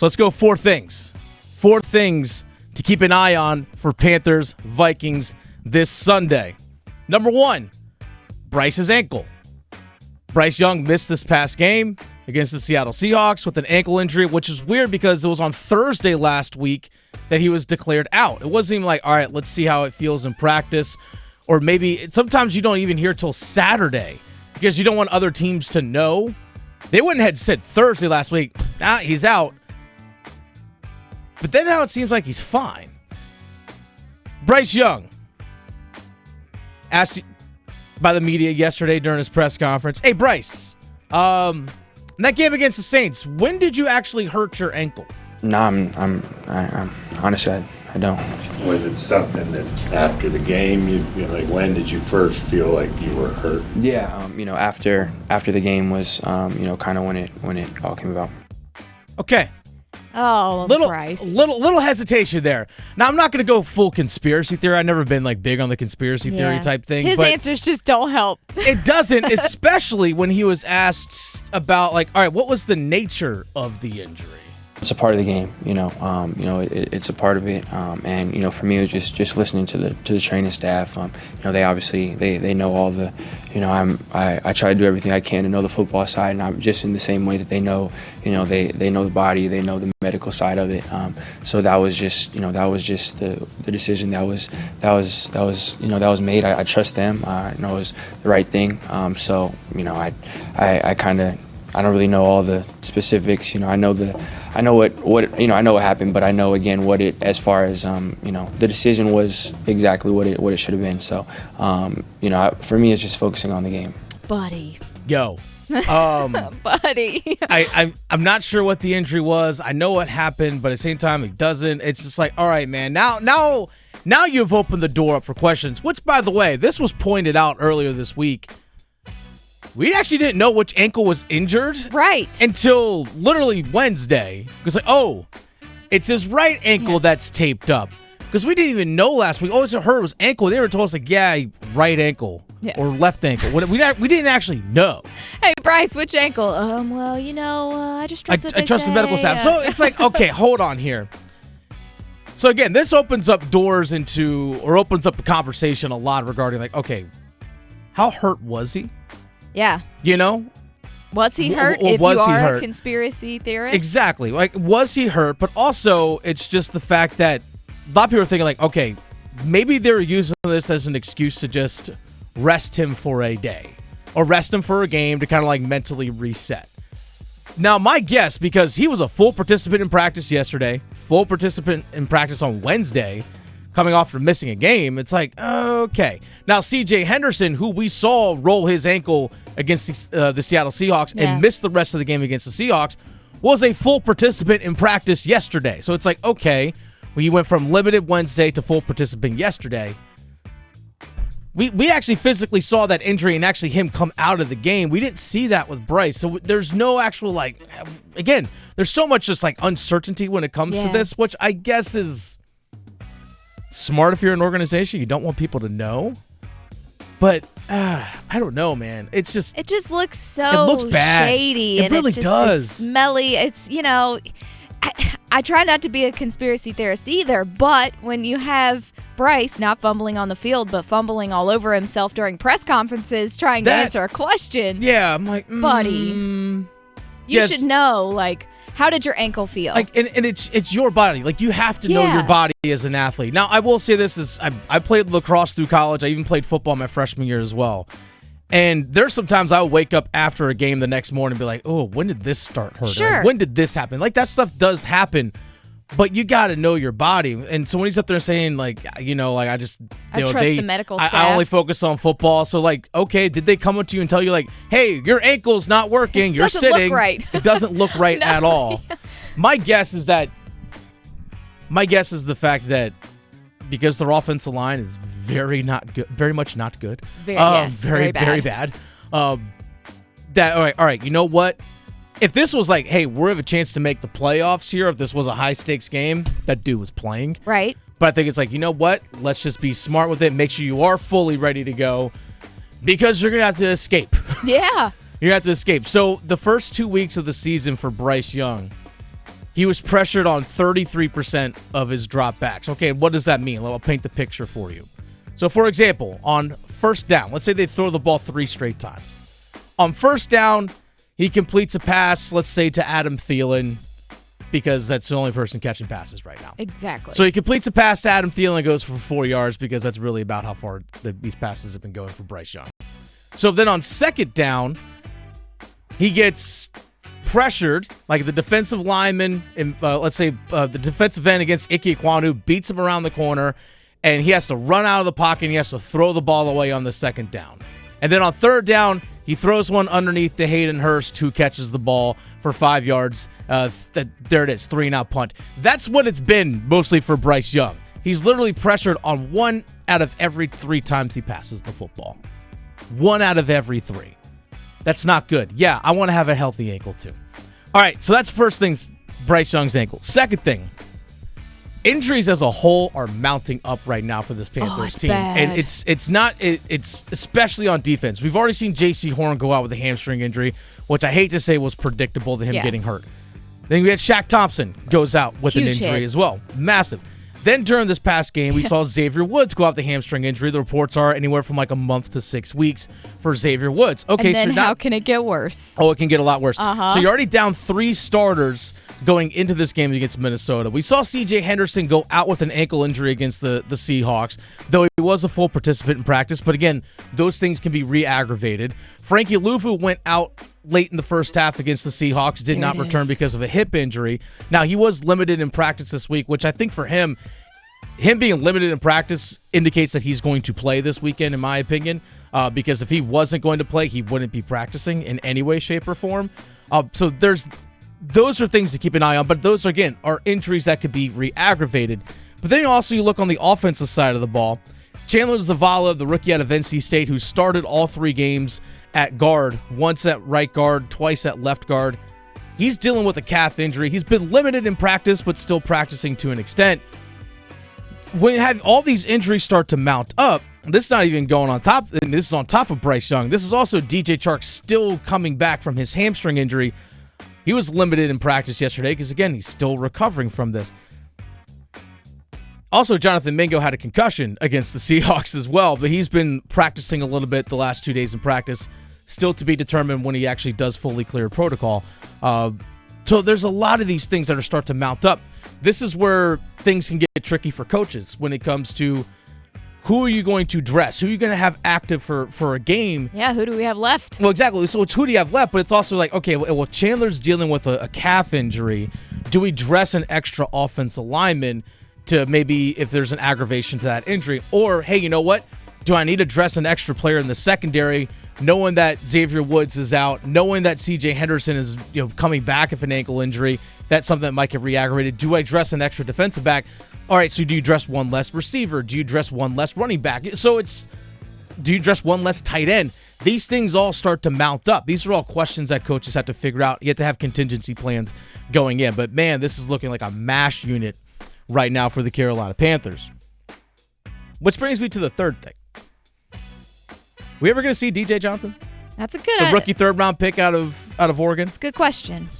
So let's go 4 things. 4 things to keep an eye on for Panthers Vikings this Sunday. Number 1, Bryce's ankle. Bryce Young missed this past game against the Seattle Seahawks with an ankle injury, which is weird because it was on Thursday last week that he was declared out. It wasn't even like, all right, let's see how it feels in practice. Or maybe sometimes you don't even hear till Saturday because you don't want other teams to know. They wouldn't have said Thursday last week, he's out. But then now it seems like he's fine. Bryce Young asked by the media yesterday during his press conference, hey, Bryce, in that game against the Saints, when did you actually hurt your ankle? No, I'm honestly, I don't. Was it something that after the game, you like, when did you first feel like you were hurt? Yeah, after the game was, kind of when it all came about. Okay. Oh, Bryce. Little hesitation there. Now, I'm not going to go full conspiracy theory. I've never been big on the conspiracy theory type thing. His answers just don't help. It doesn't, especially when he was asked about, all right, what was the nature of the injury? It's a part of the game, it's a part of it, and for me it was just listening to the training staff. They obviously they know all the, I try to do everything I can to know the football side, and I'm just in the same way that they know, they know the body, they know the medical side of it. So that was just the decision that was made. I trust them. I know it was the right thing. I don't really know all the specifics. I know what happened, but I know again as far as the decision was exactly what it should have been. So for me, it's just focusing on the game. Buddy. Yo. Buddy. I'm not sure what the injury was. I know what happened, but at the same time, it doesn't. It's just like, all right, man. Now you've opened the door up for questions. Which, by the way, this was pointed out earlier this week. We actually didn't know which ankle was injured. Right. Until literally Wednesday. Because it's his right ankle that's taped up. Because we didn't even know last week. All I heard was ankle. They were told us, right ankle or left ankle. We didn't actually know. Hey, Bryce, which ankle? I just trust what they trust say. the medical staff. So it's like, okay, hold on here. So again, this opens up doors opens up the conversation a lot regarding okay, how hurt was he? Yeah. Was he hurt if you are a conspiracy theorist? Exactly. Was he hurt? But also, it's just the fact that a lot of people are thinking okay, maybe they're using this as an excuse to just rest him for a day or rest him for a game to kind of mentally reset. Now, my guess, because he was a full participant in practice yesterday, full participant in practice on Wednesday, coming off from missing a game, it's okay. Now, CJ Henderson, who we saw roll his ankle against the Seattle Seahawks and miss the rest of the game against the Seahawks, was a full participant in practice yesterday. So it's okay, we went from limited Wednesday to full participant yesterday. We actually physically saw that injury and actually him come out of the game. We didn't see that with Bryce. So there's no actual, again, there's so much just uncertainty when it comes to this, which I guess is smart if you're an organization. You don't want people to know. But I don't know, man. It just looks so it looks bad. Shady. It really does. It's smelly. It's, I try not to be a conspiracy theorist either, but when you have Bryce not fumbling on the field, but fumbling all over himself during press conferences trying to answer a question. Yeah, I'm buddy, you should know, how did your ankle feel? And it's your body. You have to know your body as an athlete. Now, I will say this is I played lacrosse through college. I even played football my freshman year as well. And there's sometimes I would wake up after a game the next morning and be like, oh, when did this start hurting? Sure. When did this happen? That stuff does happen. But you got to know your body. And so when he's up there saying, I just, I trust the medical staff. I only focus on football. So, okay, did they come up to you and tell you, hey, your ankle's not working. You're sitting. Look right. It doesn't look right at all. Yeah. My guess is the fact that because their offensive line is very much not good. Very bad. Very bad. All right, you know what? If this was hey, we have a chance to make the playoffs here, if this was a high-stakes game, that dude was playing. Right. But I think it's you know what? Let's just be smart with it. Make sure you are fully ready to go because you're going to have to escape. Yeah. You're going to have to escape. So the first 2 weeks of the season for Bryce Young, He was pressured on 33% of his dropbacks. Okay, what does that mean? I'll paint the picture for you. So, for example, on first down, let's say they throw the ball 3 straight times. On first down, he completes a pass, let's say, to Adam Thielen, because that's the only person catching passes right now. Exactly. So he completes a pass to Adam Thielen and goes for 4 yards, because that's really about how far these passes have been going for Bryce Young. So then on second down, he gets pressured, like the defensive lineman, let's say the defensive end against Ike Ekwonu beats him around the corner, and he has to run out of the pocket and he has to throw the ball away on the second down. And then on third down, he throws one underneath to Hayden Hurst, who catches the ball for 5 yards. There it is, 3-and-out punt. That's what it's been mostly for Bryce Young. He's literally pressured on 1 out of every 3 times he passes the football. 1 out of every 3. That's not good. Yeah, I want to have a healthy ankle too. All right, so that's first things, Bryce Young's ankle. Second thing, injuries as a whole are mounting up right now for this Panthers team. Bad. And it's especially on defense. We've already seen J.C. Horn go out with a hamstring injury, which I hate to say was predictable to him getting hurt. Then we had Shaq Thompson goes out with an injury as well. Massive. Then during this past game, we saw Xavier Woods go out with a hamstring injury. The reports are anywhere from like a month to 6 weeks for Xavier Woods. Okay, and then so now, how can it get worse? Oh, it can get a lot worse. Uh-huh. So you're already down 3 starters going into this game against Minnesota. We saw CJ Henderson go out with an ankle injury against the Seahawks, though he was a full participant in practice. But again, those things can be re-aggravated. Frankie Luvu went out late in the first half against the Seahawks, did not return because of a hip injury. Now, he was limited in practice this week, which I think for him being limited in practice indicates that he's going to play this weekend, in my opinion, because if he wasn't going to play, he wouldn't be practicing in any way, shape, or form. So those are things to keep an eye on, but those, again, are injuries that could be re-aggravated. But then also you look on the offensive side of the ball. Chandler Zavala, the rookie out of NC State, who started all 3 games at guard, once at right guard, twice at left guard. He's dealing with a calf injury. He's been limited in practice, but still practicing to an extent. When you have all these injuries start to mount up, this is not even going on top, and this is on top of Bryce Young. This is also DJ Chark still coming back from his hamstring injury. He was limited in practice yesterday because, again, he's still recovering from this. Also, Jonathan Mingo had a concussion against the Seahawks as well, but he's been practicing a little bit the last 2 days in practice, still to be determined when he actually does fully clear protocol. So there's a lot of these things that are starting to mount up. This is where things can get tricky for coaches when it comes to who are you going to dress? Who are you going to have active for a game? Yeah, who do we have left? Well, exactly. So it's who do you have left? But it's also like, okay, well, Chandler's dealing with a calf injury. Do we dress an extra offensive lineman to maybe if there's an aggravation to that injury? Or, hey, you know what? Do I need to dress an extra player in the secondary, knowing that Xavier Woods is out, knowing that CJ Henderson is coming back if an ankle injury? That's something that might get re-aggravated. Do I dress an extra defensive back? All right, so do you dress one less receiver? Do you dress one less running back? So do you dress one less tight end? These things all start to mount up. These are all questions that coaches have to figure out. You have to have contingency plans going in. But, man, this is looking like a mash unit right now for the Carolina Panthers. Which brings me to the third thing. We ever going to see DJ Johnson? That's a good The rookie third-round pick out of Oregon? That's a good question.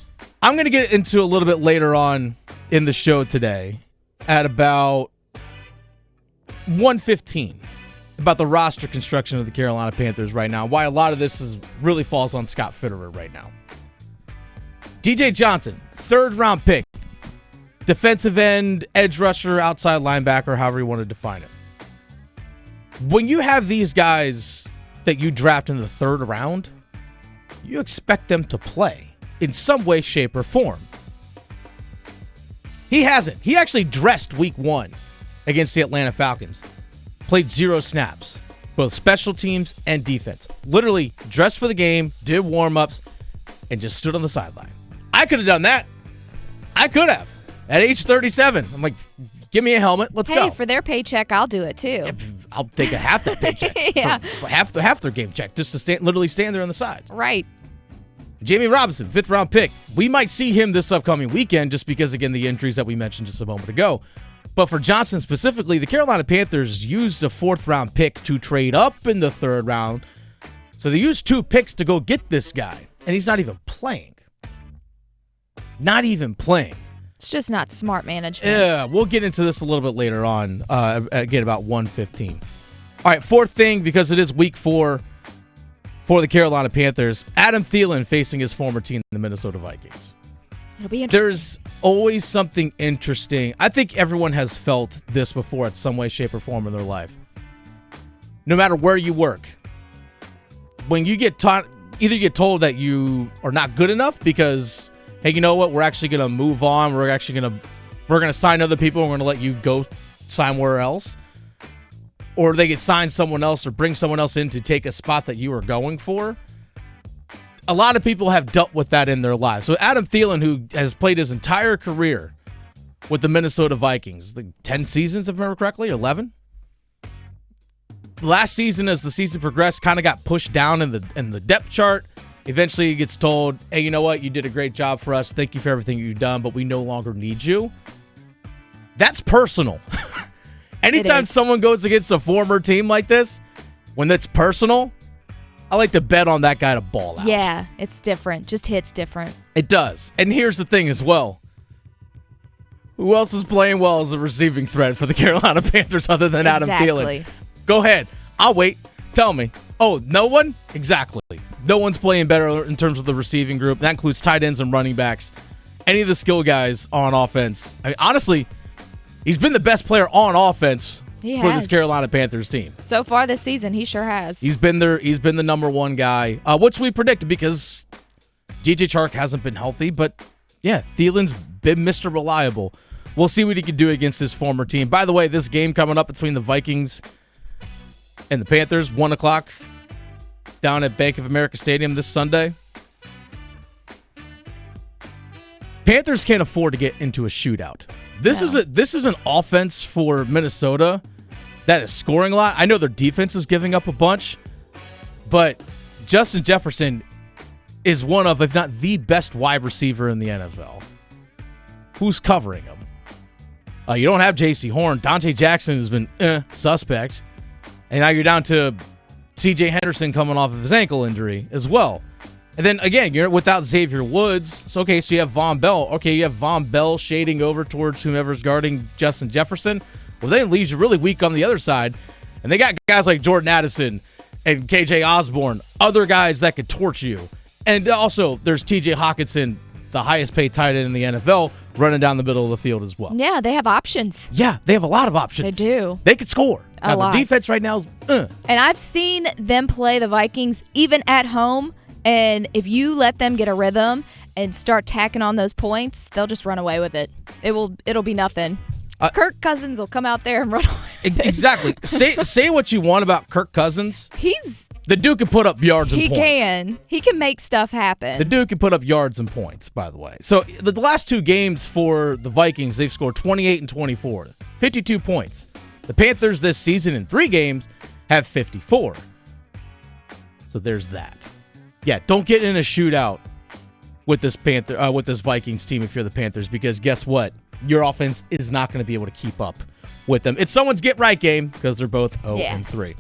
I'm going to get into a little bit later on in the show today at about 1:15 about the roster construction of the Carolina Panthers right now, why a lot of this really falls on Scott Fitterer right now. DJ Johnson, third-round pick, defensive end, edge rusher, outside linebacker, however you want to define it. When you have these guys that you draft in the third round, you expect them to play in some way, shape, or form. He hasn't. He actually dressed week 1 against the Atlanta Falcons. Played 0 snaps, both special teams and defense. Literally dressed for the game, did warm-ups, and just stood on the sideline. I could have done that. I could have. At age 37. I'm like, give me a helmet. Let's go. Hey, for their paycheck, I'll do it too. Yeah, I'll take a half that paycheck. Yeah. For half their game check, just to literally stand there on the sides. Right. Jamie Robinson, 5th-round pick. We might see him this upcoming weekend just because, again, the injuries that we mentioned just a moment ago. But for Johnson specifically, the Carolina Panthers used a 4th-round pick to trade up in the 3rd round. So they used 2 picks to go get this guy, and he's not even playing. Not even playing. It's just not smart management. Yeah, we'll get into this a little bit later on, again, about 1:15. All right, fourth thing, because it is week 4 for the Carolina Panthers, Adam Thielen facing his former team, the Minnesota Vikings. It'll be interesting. There's always something interesting. I think everyone has felt this before in some way, shape, or form in their life. No matter where you work, when you get taught, either you get told that you are not good enough because, hey, you know what? We're actually going to move on. We're going to sign other people. We're going to let you go sign where else. Or they get signed someone else or bring someone else in to take a spot that you were going for. A lot of people have dealt with that in their lives. So Adam Thielen, who has played his entire career with the Minnesota Vikings, 10 seasons, if I remember correctly, 11. Last season, as the season progressed, kind of got pushed down in the depth chart. Eventually, he gets told, hey, you know what? You did a great job for us. Thank you for everything you've done, but we no longer need you. That's personal. Anytime someone goes against a former team like this, when that's personal, I like to bet on that guy to ball out. Yeah, it's different. Just hits different. It does. And here's the thing as well. Who else is playing well as a receiving threat for the Carolina Panthers other than Adam Thielen? Go ahead. I'll wait. Tell me. Oh, no one? Exactly. No one's playing better in terms of the receiving group. That includes tight ends and running backs. Any of the skill guys on offense. I mean, honestly, he's been the best player on offense for this Carolina Panthers team. So far this season, he sure has. He's been the number one guy, which we predicted because DJ Chark hasn't been healthy. But, yeah, Thielen's been Mr. Reliable. We'll see what he can do against his former team. By the way, this game coming up between the Vikings and the Panthers, 1 o'clock down at Bank of America Stadium this Sunday. Panthers can't afford to get into a shootout. This is an offense for Minnesota that is scoring a lot. I know their defense is giving up a bunch, but Justin Jefferson is one of, if not the best wide receiver in the NFL. Who's covering him? You don't have J.C. Horn. Dante Jackson has been suspect. And now you're down to TJ Henderson coming off of his ankle injury as well. And then, again, you're without Xavier Woods. So, okay, so you have Von Bell. Okay, you have Von Bell shading over towards whomever's guarding Justin Jefferson. Well, then it leaves you really weak on the other side. And they got guys like Jordan Addison and KJ Osborne, other guys that could torch you. And also, there's TJ Hockenson, the highest paid tight end in the NFL, running down the middle of the field as well. Yeah, they have options. Yeah, they have a lot of options. They do. They could score. A lot. The defense right now is And I've seen them play the Vikings even at home, and if you let them get a rhythm and start tacking on those points, they'll just run away with it. It'll be nothing. Kirk Cousins will come out there and run away with it. Exactly. Say what you want about Kirk Cousins. The dude can put up yards and points. He can make stuff happen. The dude can put up yards and points, by the way. So the last 2 games for the Vikings, they've scored 28 and 24, 52 points. The Panthers this season in 3 games have 54. So there's that. Yeah, don't get in a shootout with this Vikings team if you're the Panthers, because guess what? Your offense is not going to be able to keep up with them. It's someone's get right game because they're both 0 and 3.